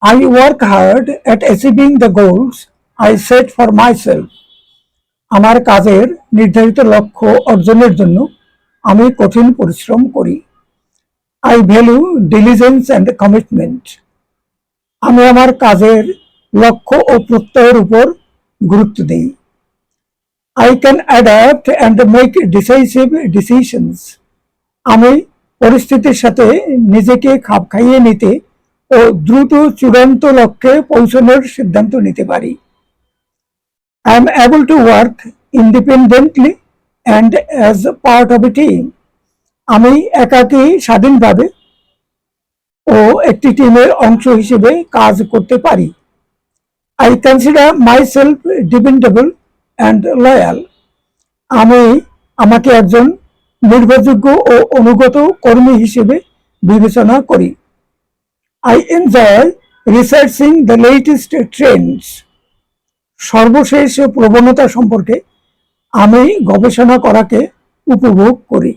I work hard at achieving the goals I set for myself. আমার কাজের নির্ধারিত লক্ষ্য অর্জনের জন্য আমি কঠিন পরিশ্রম করি। I value diligence and commitment. আমি আমার কাজের লক্ষ্য ও প্রত্যয়ের উপর গুরুত্ব দেই। I can adapt and make decisive decisions. আমি পরিস্থিতির সাথে নিজেকে খাপ খাইয়ে নিতে ও দ্রুত চূড়ান্ত লক্ষ্যে পৌঁছানোর সিদ্ধান্ত নিতে পারি। I am able to work independently and as a part of a team. আমি একাকী স্বাধীনভাবে ও একটি টিমের অংশ হিসেবে কাজ করতে পারি। I consider myself dependable and loyal. আমি আমাকে একজন নির্ভরযোগ্য ও অনুগত কর্মী হিসেবে বিবেচনা করি। I enjoy researching the latest trends. সর্বশেষ প্রবণতা সম্পর্কে আমি গবেষণা করাকে উপভোগ করি।